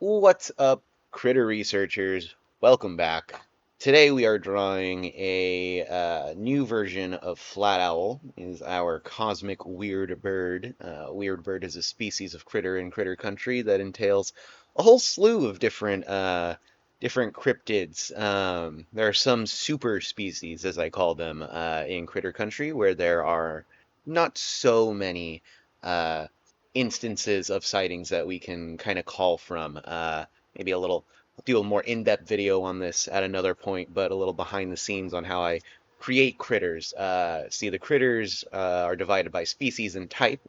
What's up, critter researchers? Welcome back. Today we are drawing a new version of Flatowl. Is our Cosmic Wyrd Bird. Wyrd Bird is a species of critter in Critter Country that entails a whole slew of different cryptids. There are some super species, as I call them, in Critter Country, where there are not so many uh, instances of sightings that we can kind of call from. Maybe I'll do a more in-depth video on this at another point, but a little behind the scenes on how I create critters. See, the critters are divided by species and type.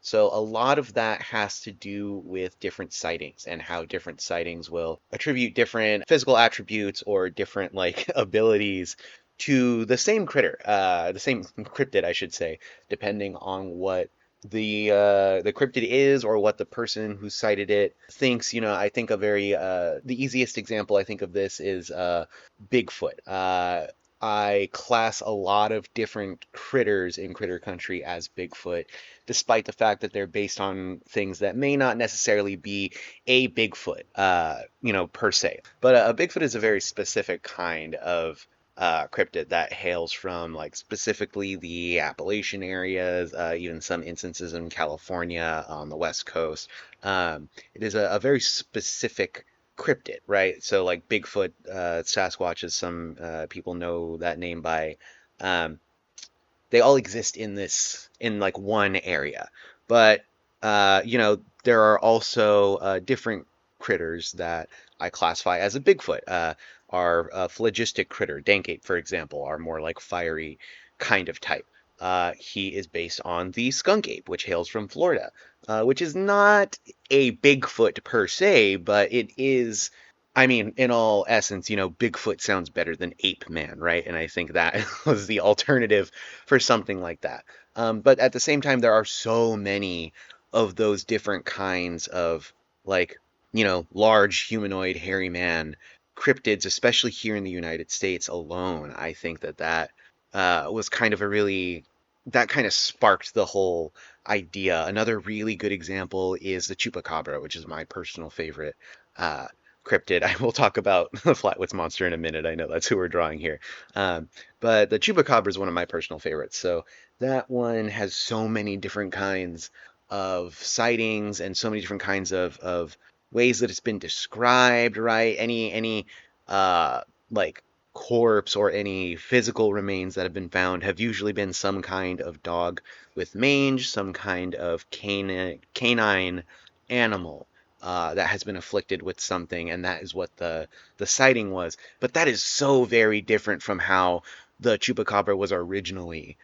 So a lot of that has to do with different sightings and how different sightings will attribute different physical attributes or different like abilities to the same cryptid, I should say, depending on what the cryptid is or what the person who cited it thinks. I think a very the easiest example I think of this is Bigfoot. I class a lot of different critters in Critter Country as Bigfoot, despite the fact that they're based on things that may not necessarily be a Bigfoot, per se. But a Bigfoot is a very specific kind of cryptid that hails from like specifically the Appalachian areas, even some instances in California on the West Coast. It is a very specific cryptid, right? So like Bigfoot, Sasquatch, as some people know that name by. Um, they all exist in like one area, but there are also different critters that I classify as a Bigfoot. Our phlogistic critter, Dankape, for example, are more like fiery kind of type. He is based on the skunk ape, which hails from Florida, which is not a Bigfoot per se, but it is. I mean, in all essence, Bigfoot sounds better than Ape Man, right? And I think that was the alternative for something like that. But at the same time, there are so many of those different kinds of like, large humanoid hairy man cryptids, especially here in the United States alone. I think that was kind of that kind of sparked the whole idea. Another really good example is the chupacabra, which is my personal favorite uh, cryptid. I will talk about the Flatwoods Monster in a minute. I know that's who we're drawing here. Um, but the chupacabra is one of my personal favorites. So that one has so many different kinds of sightings and so many different kinds of ways that it's been described, right? Any uh like corpse or any physical remains that have been found have usually been some kind of dog with mange, some kind of canine animal that has been afflicted with something, and that is what the sighting was. But that is so very different from how the chupacabra was originally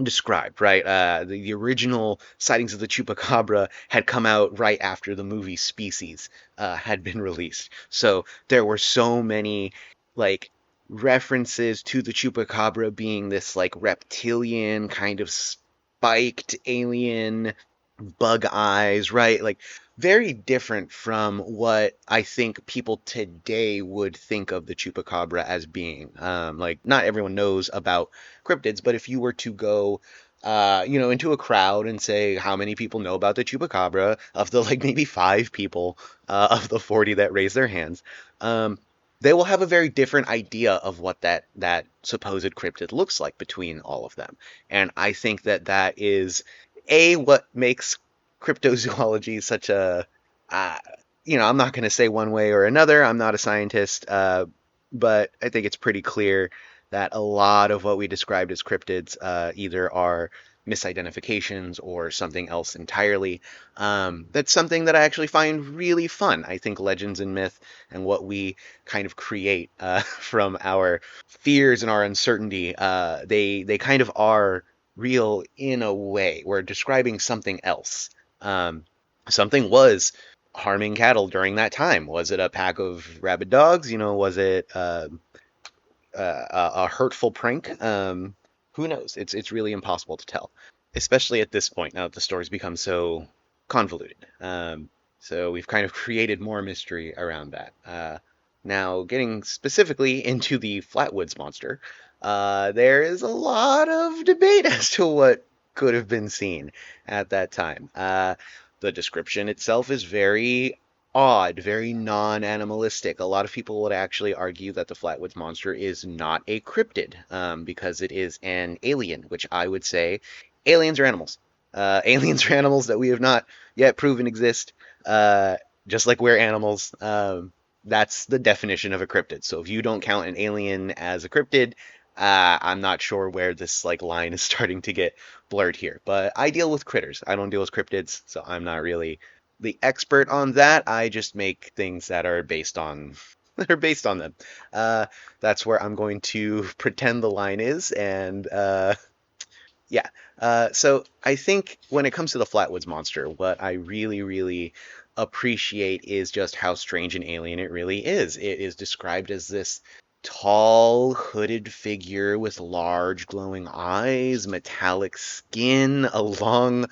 described, right? The original sightings of the chupacabra had come out right after the movie Species had been released. So there were so many like references to the chupacabra being this like reptilian kind of spiked alien bug eyes, right? Like very different from what I think people today would think of the chupacabra as being. Like not everyone knows about cryptids, but if you were to go into a crowd and say how many people know about the chupacabra, of the like maybe 5 people of the 40 that raise their hands, um, they will have a very different idea of what that supposed cryptid looks like between all of them. And I think that is what makes cryptozoology such a uh, I'm not going to say one way or another. I'm not a scientist, but I think it's pretty clear that a lot of what we described as cryptids either are misidentifications or something else entirely. That's something that I actually find really fun. I think legends and myth and what we kind of create from our fears and our uncertainty, they kind of are real in a way. We're describing something else. Um, Something was harming cattle during that time. Was it a pack of rabid dogs? Was it a hurtful prank? Who knows? It's really impossible to tell, especially at this point now that the story's become so convoluted. So we've kind of created more mystery around that. Now, getting specifically into the Flatwoods Monster, there is a lot of debate as to what could have been seen at that time. The description itself is very odd, very non-animalistic. A lot of people would actually argue that the Flatwoods Monster is not a cryptid, because it is an alien, which I would say aliens are animals. Aliens are animals that we have not yet proven exist, uh, just like we're animals. That's the definition of a cryptid. So if you don't count an alien as a cryptid, I'm not sure where this like line is starting to get blurred here. But I deal with critters. I don't deal with cryptids, so I'm not really the expert on that. I just make things that are based on that are based on them. Uh, that's where I'm going to pretend the line is, and yeah. So I think when it comes to the Flatwoods Monster, what I really, really appreciate is just how strange an alien it really is. It is described as this tall, hooded figure with large, glowing eyes, metallic skin, a long,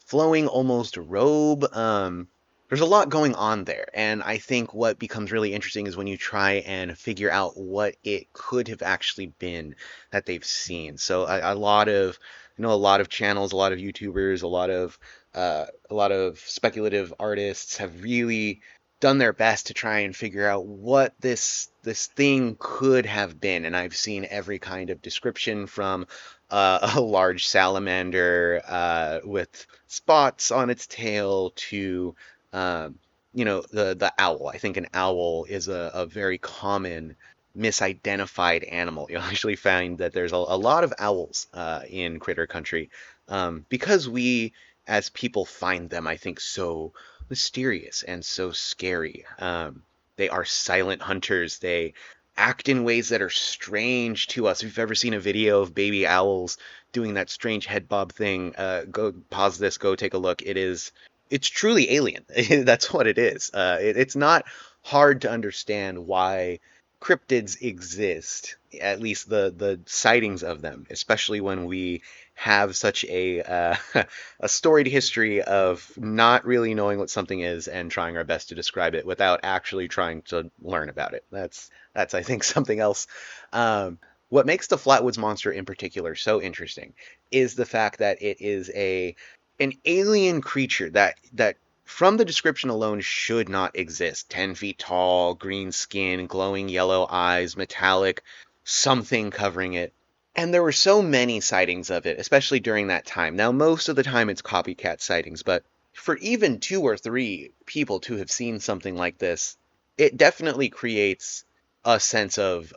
flowing almost robe. There's a lot going on there, and I think what becomes really interesting is when you try and figure out what it could have actually been that they've seen. So a lot of a lot of channels, a lot of YouTubers, a lot of speculative artists have really done their best to try and figure out what this thing could have been. And I've seen every kind of description from a large salamander with spots on its tail to um, the owl. I think an owl is a very common misidentified animal. You'll actually find that there's a lot of owls in Critter Country, because we, as people, find them, I think, so mysterious and so scary. They are silent hunters. They act in ways that are strange to us. If you've ever seen a video of baby owls doing that strange head bob thing, go pause this, go take a look. It's truly alien. That's what it is. It's not hard to understand why cryptids exist, at least the sightings of them, especially when we have such a storied history of not really knowing what something is and trying our best to describe it without actually trying to learn about it. That's I think something else. What makes the Flatwoods Monster in particular so interesting is the fact that it is a an alien creature that from the description alone should not exist. 10 feet tall, green skin, glowing yellow eyes, metallic, something covering it. And there were so many sightings of it, especially during that time. Now, most of the time it's copycat sightings, but for even two or three people to have seen something like this, it definitely creates a sense of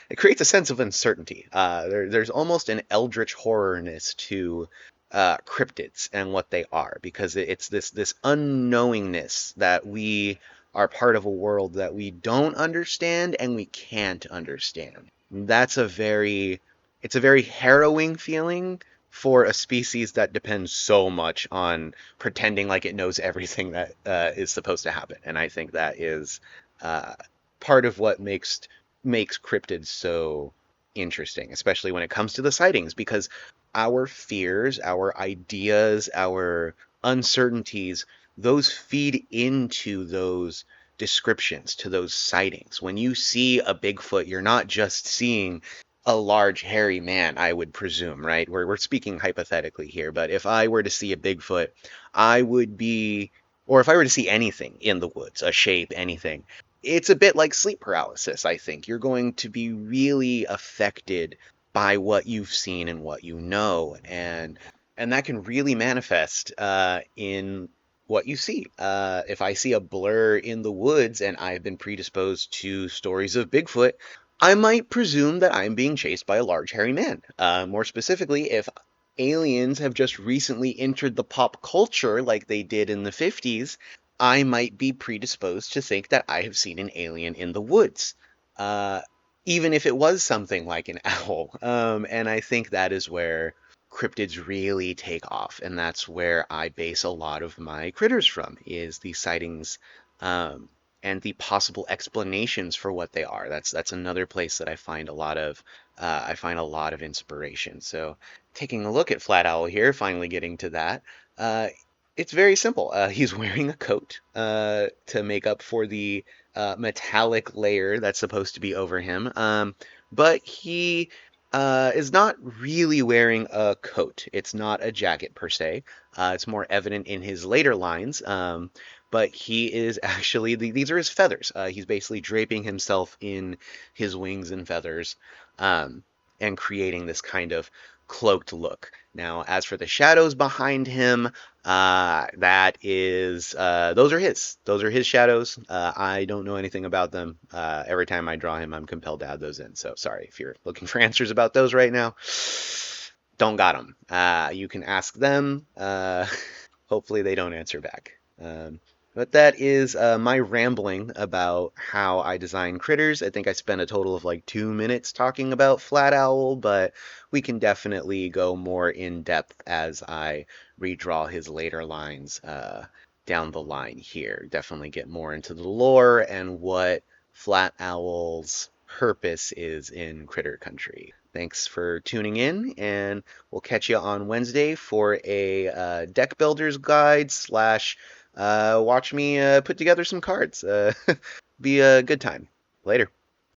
it creates a sense of uncertainty. There's almost an eldritch horrorness to cryptids and what they are, because it's this unknowingness that we are part of a world that we don't understand and we can't understand. That's it's a very harrowing feeling for a species that depends so much on pretending like it knows everything that is supposed to happen. And I think that is uh, part of what makes cryptids so interesting, especially when it comes to the sightings, because our fears, our ideas, our uncertainties, those feed into those descriptions, to those sightings. When you see a Bigfoot, you're not just seeing a large hairy man, I would presume, right? We're speaking hypothetically here, but if I were to see a Bigfoot, I would be, or if I were to see anything in the woods, a shape, anything, it's a bit like sleep paralysis, I think. You're going to be really affected by what you've seen and what you know, and that can really manifest in what you see. If I see a blur in the woods and I've been predisposed to stories of Bigfoot, I might presume that I'm being chased by a large hairy man. More specifically, if aliens have just recently entered the pop culture like they did in the 50s, I might be predisposed to think that I have seen an alien in the woods. Uh, Even if it was something like an owl. And I think that is where cryptids really take off, and that's where I base a lot of my critters from, is the sightings, um, and the possible explanations for what they are. That's another place that I find a lot of inspiration. So taking a look at Flat Owl here, finally getting to that. Uh, it's very simple. He's wearing a coat to make up for the metallic layer that's supposed to be over him. But he is not really wearing a coat. It's not a jacket per se. It's more evident in his later lines. but he is actually, these are his feathers. He's basically draping himself in his wings and feathers, um, and creating this kind of cloaked look. Now, as for the shadows behind him, that is, those are his. Those are his shadows. I don't know anything about them. Every time I draw him, I'm compelled to add those in. So sorry if you're looking for answers about those right now. Don't got them. You can ask them. Hopefully they don't answer back. But that is my rambling about how I design critters. I think I spent a total of like 2 minutes talking about Flatowl, but we can definitely go more in depth as I redraw his later lines down the line here. Definitely get more into the lore and what Flatowl's purpose is in Critter Country. Thanks for tuning in, and we'll catch you on Wednesday for a deck builder's guide slash watch me put together some cards. Be a good time. Later.